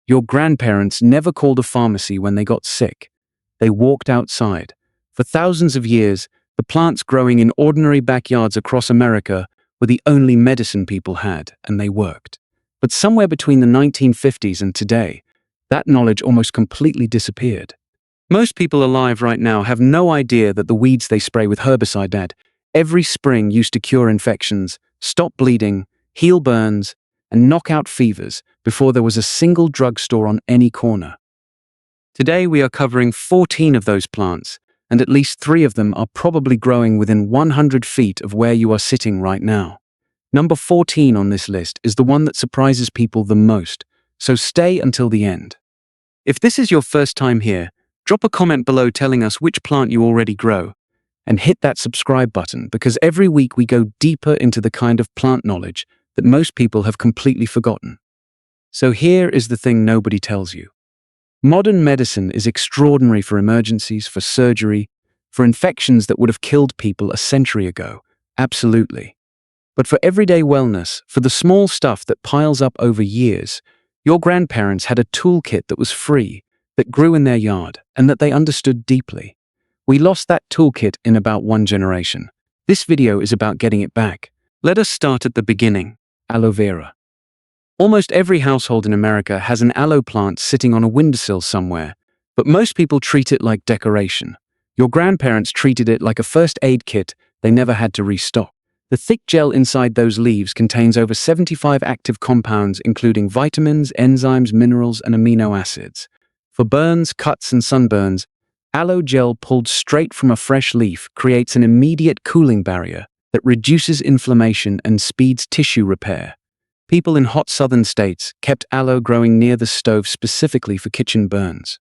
Your grandparents never called a pharmacy when they got sick. They walked outside. For thousands of years, the plants growing in ordinary backyards across America were the only medicine people had, and they worked. But somewhere between the 1950s and today, that knowledge almost completely disappeared. Most people alive right now have no idea that the weeds they spray with herbicide every spring used to cure infections, stop bleeding, heal burns, and knock out fevers before there was a single drugstore on any corner. Today we are covering 14 of those plants, and at least 3 of them are probably growing within 100 feet of where you are sitting right now. Number 14 on this list is the one that surprises people the most, so stay until the end. If this is your first time here, drop a comment below telling us which plant you already grow, and hit that subscribe button because every week we go deeper into the kind of plant knowledge that most people have completely forgotten. So here is the thing nobody tells you. Modern medicine is extraordinary for emergencies, for surgery, for infections that would have killed people a century ago. Absolutely. But for everyday wellness, for the small stuff that piles up over years, your grandparents had a toolkit that was free, that grew in their yard, and that they understood deeply. We lost that toolkit in about 1 generation. This video is about getting it back. Let us start at the beginning. Aloe vera. Almost every household in America has an aloe plant sitting on a windowsill somewhere, but most people treat it like decoration. Your grandparents treated it like a first aid kit they never had to restock. The thick gel inside those leaves contains over 75 active compounds including vitamins, enzymes, minerals, and amino acids. For burns, cuts, and sunburns, aloe gel pulled straight from a fresh leaf creates an immediate cooling barrier that reduces inflammation and speeds tissue repair. People in hot southern states kept aloe growing near the stove specifically for kitchen burns.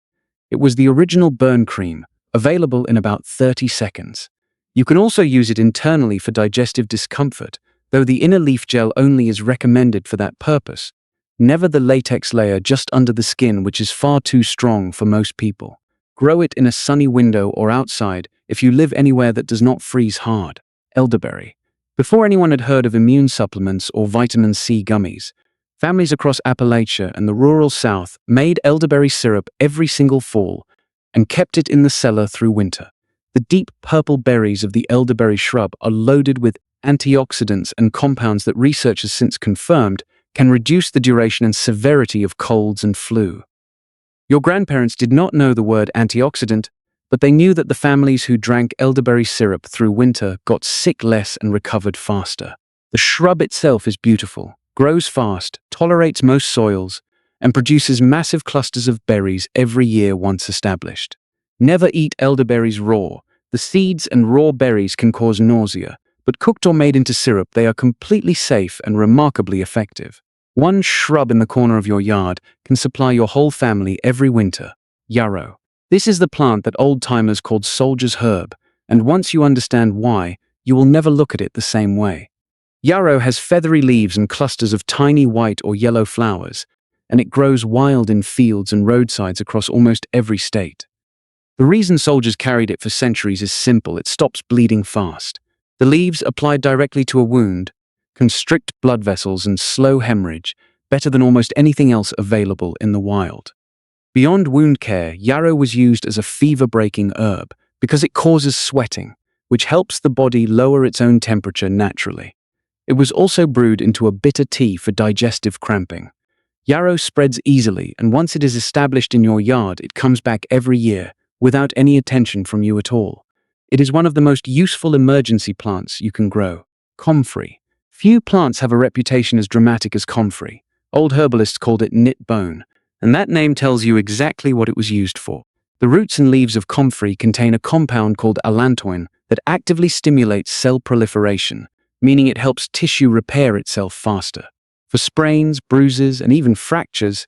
It was the original burn cream, available in about 30 seconds. You can also use it internally for digestive discomfort, though the inner leaf gel only is recommended for that purpose. Never the latex layer just under the skin, which is far too strong for most people. Grow it in a sunny window or outside if you live anywhere that does not freeze hard. Elderberry. Before anyone had heard of immune supplements or vitamin C gummies, families across Appalachia and the rural South made elderberry syrup every single fall and kept it in the cellar through winter. The deep purple berries of the elderberry shrub are loaded with antioxidants and compounds that researchers since confirmed can reduce the duration and severity of colds and flu. Your grandparents did not know the word antioxidant, but they knew that the families who drank elderberry syrup through winter got sick less and recovered faster. The shrub itself is beautiful, grows fast, tolerates most soils, and produces massive clusters of berries every year once established. Never eat elderberries raw. The seeds and raw berries can cause nausea, but cooked or made into syrup, they are completely safe and remarkably effective. One shrub in the corner of your yard can supply your whole family every winter. Yarrow. This is the plant that old-timers called soldier's herb, and once you understand why, you will never look at it the same way. Yarrow has feathery leaves and clusters of tiny white or yellow flowers, and it grows wild in fields and roadsides across almost every state. The reason soldiers carried it for centuries is simple: it stops bleeding fast. The leaves, applied directly to a wound, constrict blood vessels and slow hemorrhage, better than almost anything else available in the wild. Beyond wound care, yarrow was used as a fever-breaking herb because it causes sweating, which helps the body lower its own temperature naturally. It was also brewed into a bitter tea for digestive cramping. Yarrow spreads easily, and once it is established in your yard, it comes back every year without any attention from you at all. It is one of the most useful emergency plants you can grow. Comfrey. Few plants have a reputation as dramatic as comfrey. Old herbalists called it knit bone, and that name tells you exactly what it was used for. The roots and leaves of comfrey contain a compound called allantoin that actively stimulates cell proliferation, meaning it helps tissue repair itself faster. For sprains, bruises, and even fractures,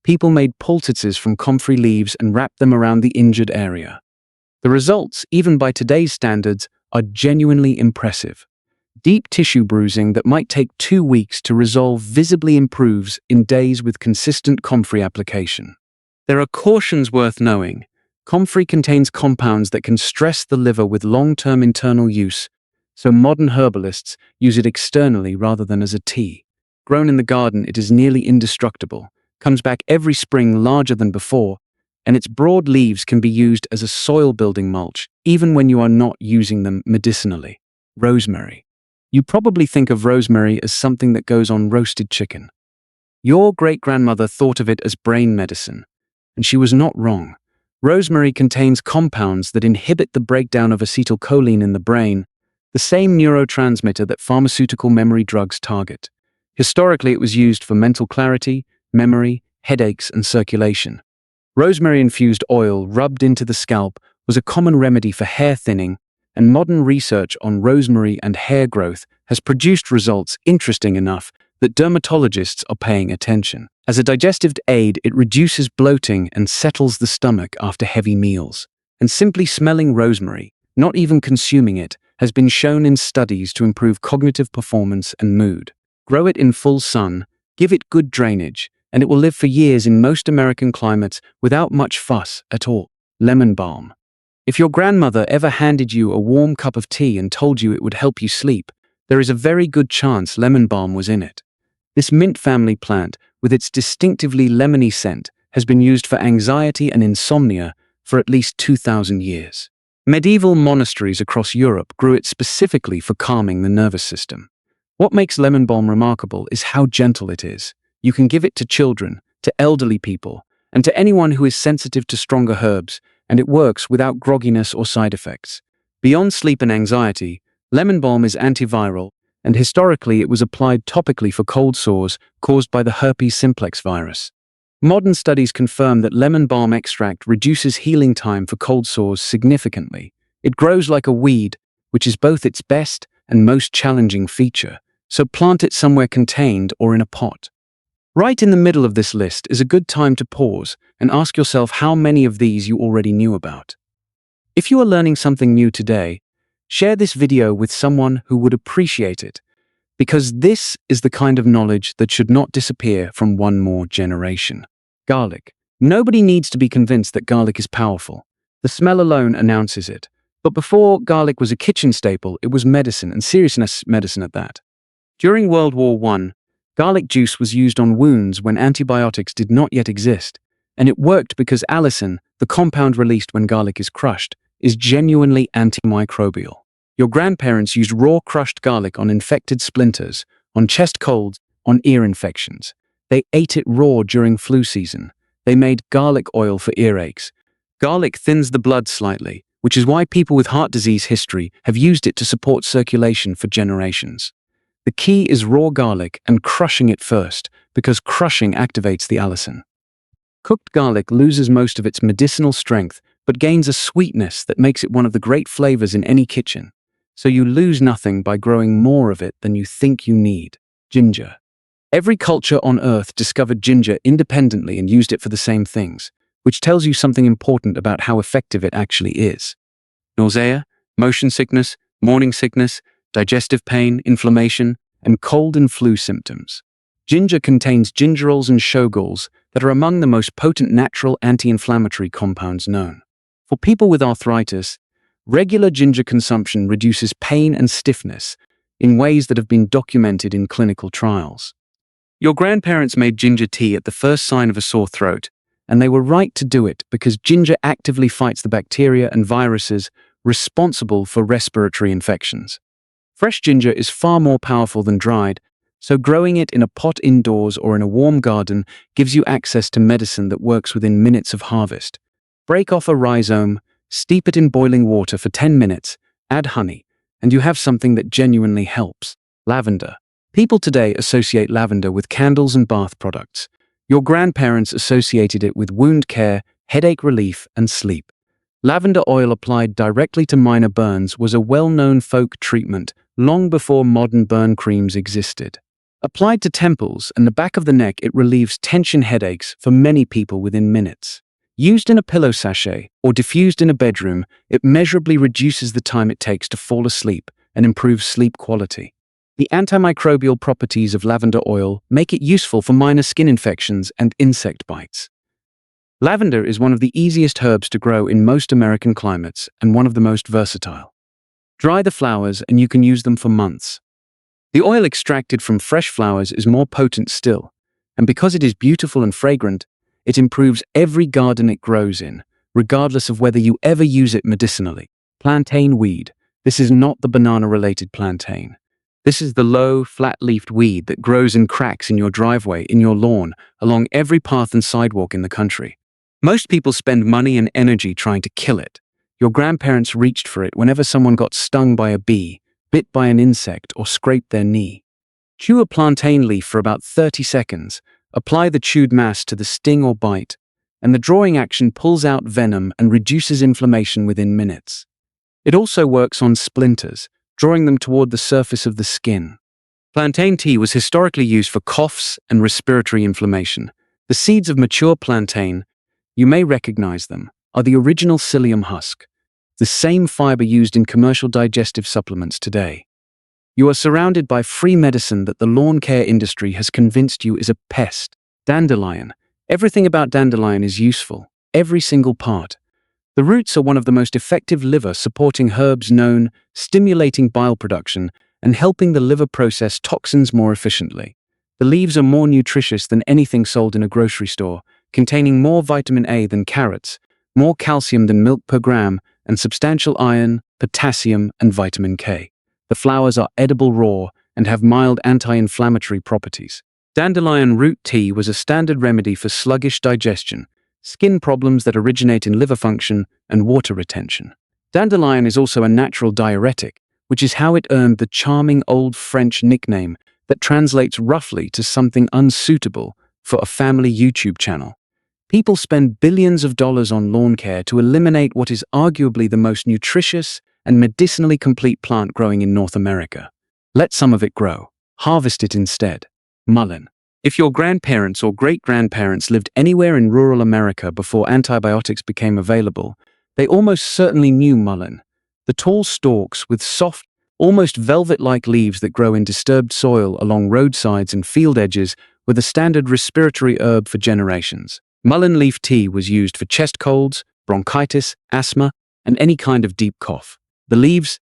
people made poultices from comfrey leaves and wrapped them around the injured area. The results, even by today's standards, are genuinely impressive. Deep tissue bruising that might take 2 weeks to resolve visibly improves in days with consistent comfrey application. There are cautions worth knowing. Comfrey contains compounds that can stress the liver with long-term internal use, so modern herbalists use it externally rather than as a tea. Grown in the garden, it is nearly indestructible, comes back every spring larger than before, and its broad leaves can be used as a soil-building mulch, even when you are not using them medicinally. Rosemary. You probably think of rosemary as something that goes on roasted chicken. Your great-grandmother thought of it as brain medicine, and she was not wrong. Rosemary contains compounds that inhibit the breakdown of acetylcholine in the brain, the same neurotransmitter that pharmaceutical memory drugs target. Historically, it was used for mental clarity, memory, headaches, and circulation. Rosemary-infused oil rubbed into the scalp was a common remedy for hair thinning, and modern research on rosemary and hair growth has produced results interesting enough that dermatologists are paying attention. As a digestive aid, it reduces bloating and settles the stomach after heavy meals. And simply smelling rosemary, not even consuming it, has been shown in studies to improve cognitive performance and mood. Grow it in full sun, give it good drainage, and it will live for years in most American climates without much fuss at all. Lemon balm. If your grandmother ever handed you a warm cup of tea and told you it would help you sleep, there is a very good chance lemon balm was in it. This mint family plant, with its distinctively lemony scent, has been used for anxiety and insomnia for at least 2,000 years. Medieval monasteries across Europe grew it specifically for calming the nervous system. What makes lemon balm remarkable is how gentle it is. You can give it to children, to elderly people, and to anyone who is sensitive to stronger herbs, and it works without grogginess or side effects. Beyond sleep and anxiety, lemon balm is antiviral, and historically it was applied topically for cold sores caused by the herpes simplex virus. Modern studies confirm that lemon balm extract reduces healing time for cold sores significantly. It grows like a weed, which is both its best and most challenging feature, so plant it somewhere contained or in a pot. Right in the middle of this list is a good time to pause and ask yourself how many of these you already knew about. If you are learning something new today, share this video with someone who would appreciate it, because this is the kind of knowledge that should not disappear from one more generation. Garlic. Nobody needs to be convinced that garlic is powerful. The smell alone announces it. But before garlic was a kitchen staple, it was medicine, and serious medicine at that. During World War I, garlic juice was used on wounds when antibiotics did not yet exist, and it worked because allicin, the compound released when garlic is crushed, is genuinely antimicrobial. Your grandparents used raw crushed garlic on infected splinters, on chest colds, on ear infections. They ate it raw during flu season. They made garlic oil for earaches. Garlic thins the blood slightly, which is why people with heart disease history have used it to support circulation for generations. The key is raw garlic and crushing it first, because crushing activates the allicin. Cooked garlic loses most of its medicinal strength, but gains a sweetness that makes it one of the great flavors in any kitchen. So you lose nothing by growing more of it than you think you need. Ginger. Every culture on Earth discovered ginger independently and used it for the same things, which tells you something important about how effective it actually is. Nausea, motion sickness, morning sickness, digestive pain, inflammation, and cold and flu symptoms. Ginger contains gingerols and shogals that are among the most potent natural anti-inflammatory compounds known. For people with arthritis, regular ginger consumption reduces pain and stiffness in ways that have been documented in clinical trials. Your grandparents made ginger tea at the first sign of a sore throat, and they were right to do it because ginger actively fights the bacteria and viruses responsible for respiratory infections. Fresh ginger is far more powerful than dried, so growing it in a pot indoors or in a warm garden gives you access to medicine that works within minutes of harvest. Break off a rhizome, steep it in boiling water for 10 minutes, add honey, and you have something that genuinely helps. Lavender. People today associate lavender with candles and bath products. Your grandparents associated it with wound care, headache relief, and sleep. Lavender oil applied directly to minor burns was a well-known folk treatment long before modern burn creams existed. Applied to temples and the back of the neck, it relieves tension headaches for many people within minutes. Used in a pillow sachet or diffused in a bedroom, it measurably reduces the time it takes to fall asleep and improves sleep quality. The antimicrobial properties of lavender oil make it useful for minor skin infections and insect bites. Lavender is one of the easiest herbs to grow in most American climates and one of the most versatile. Dry the flowers and you can use them for months. The oil extracted from fresh flowers is more potent still, And because it is beautiful and fragrant, it improves every garden it grows in, regardless of whether you ever use it medicinally. Plantain weed. This is not the banana-related plantain. This is the low, flat-leafed weed that grows in cracks in your driveway, in your lawn, along every path and sidewalk in the country. Most people spend money and energy trying to kill it. Your grandparents reached for it whenever someone got stung by a bee, bit by an insect, or scraped their knee. Chew a plantain leaf for about 30 seconds, apply the chewed mass to the sting or bite, and the drawing action pulls out venom and reduces inflammation within minutes. It also works on splinters, drawing them toward the surface of the skin. Plantain tea was historically used for coughs and respiratory inflammation. The seeds of mature plantain, you may recognize them, are the original psyllium husk, the same fiber used in commercial digestive supplements today. You are surrounded by free medicine that the lawn care industry has convinced you is a pest. Dandelion. Everything about dandelion is useful, every single part. The roots are one of the most effective liver-supporting herbs known, stimulating bile production and helping the liver process toxins more efficiently. The leaves are more nutritious than anything sold in a grocery store, containing more vitamin A than carrots, more calcium than milk per gram, and substantial iron, potassium, and vitamin K. The flowers are edible raw and have mild anti-inflammatory properties. Dandelion root tea was a standard remedy for sluggish digestion, skin problems that originate in liver function, and water retention. Dandelion is also a natural diuretic, which is how it earned the charming old French nickname that translates roughly to something unsuitable for a family YouTube channel. People spend billions of dollars on lawn care to eliminate what is arguably the most nutritious and medicinally complete plant growing in North America. Let some of it grow. Harvest it instead. Mullein. If your grandparents or great-grandparents lived anywhere in rural America before antibiotics became available, they almost certainly knew mullein. The tall stalks with soft, almost velvet-like leaves that grow in disturbed soil along roadsides and field edges were the standard respiratory herb for generations. Mullein leaf tea was used for chest colds, bronchitis, asthma, and any kind of deep cough. The leaves,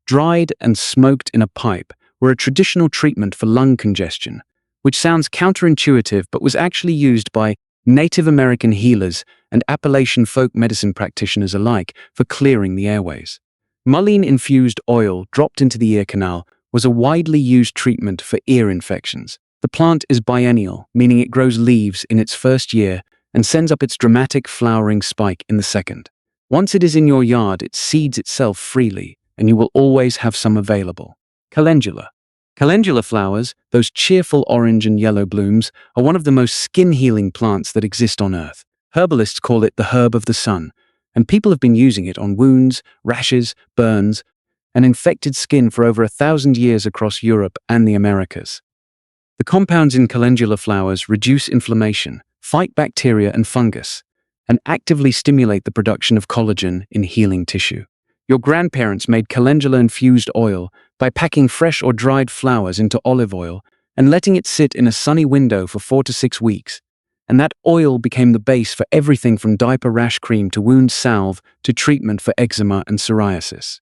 dried and smoked in a pipe, were a traditional treatment for lung congestion, which sounds counterintuitive but was actually used by Native American healers and Appalachian folk medicine practitioners alike for clearing the airways. Mullein-infused oil dropped into the ear canal was a widely used treatment for ear infections. The plant is biennial, meaning it grows leaves in its first year and sends up its dramatic flowering spike in the second. Once it is in your yard, it seeds itself freely, and you will always have some available. Calendula. Calendula flowers, those cheerful orange and yellow blooms, are one of the most skin-healing plants that exist on Earth. Herbalists call it the herb of the sun, and people have been using it on wounds, rashes, burns, and infected skin for over 1,000 years across Europe and the Americas. The compounds in calendula flowers reduce inflammation, fight bacteria and fungus, and actively stimulate the production of collagen in healing tissue. Your grandparents made calendula-infused oil by packing fresh or dried flowers into olive oil and letting it sit in a sunny window for 4 to 6 weeks. And that oil became the base for everything from diaper rash cream to wound salve to treatment for eczema and psoriasis.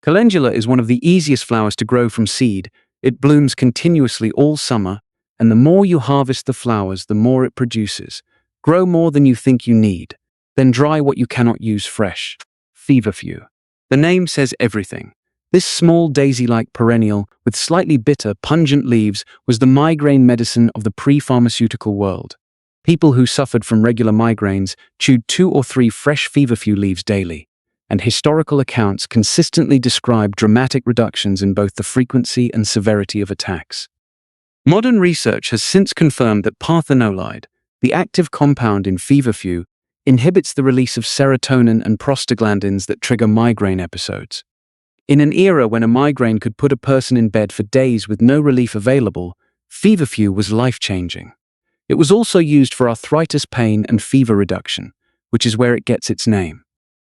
Calendula is one of the easiest flowers to grow from seed. It blooms continuously all summer, and the more you harvest the flowers, the more it produces. Grow more than you think you need, then dry what you cannot use fresh. Feverfew. The name says everything. This small daisy-like perennial with slightly bitter, pungent leaves was the migraine medicine of the pre-pharmaceutical world. People who suffered from regular migraines chewed 2 or 3 fresh feverfew leaves daily, and historical accounts consistently describe dramatic reductions in both the frequency and severity of attacks. Modern research has since confirmed that parthenolide, the active compound in feverfew, inhibits the release of serotonin and prostaglandins that trigger migraine episodes. In an era when a migraine could put a person in bed for days with no relief available, feverfew was life-changing. It was also used for arthritis pain and fever reduction, which is where it gets its name.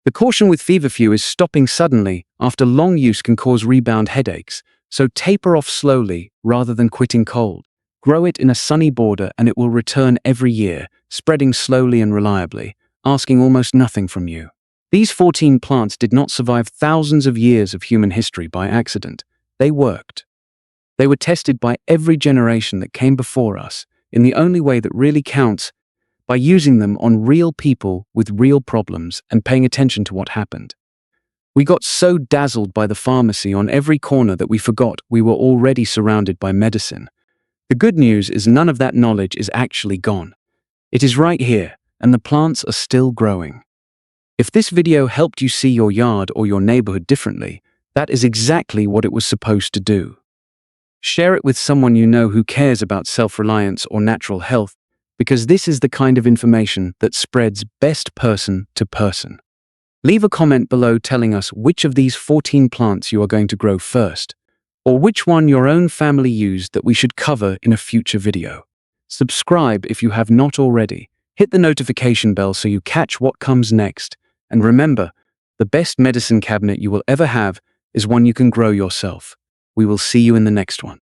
The caution with feverfew is stopping suddenly after long use can cause rebound headaches, so taper off slowly rather than quitting cold. Grow it in a sunny border and it will return every year, spreading slowly and reliably, asking almost nothing from you. These 14 plants did not survive thousands of years of human history by accident. They worked. They were tested by every generation that came before us, in the only way that really counts, by using them on real people with real problems and paying attention to what happened. We got so dazzled by the pharmacy on every corner that we forgot we were already surrounded by medicine. The good news is none of that knowledge is actually gone. It is right here, and the plants are still growing. If this video helped you see your yard or your neighborhood differently, that is exactly what it was supposed to do. Share it with someone you know who cares about self-reliance or natural health, because this is the kind of information that spreads best person to person. Leave a comment below telling us which of these 14 plants you are going to grow first, or which one your own family used that we should cover in a future video. Subscribe if you have not already. Hit the notification bell so you catch what comes next. And remember, the best medicine cabinet you will ever have is one you can grow yourself. We will see you in the next one.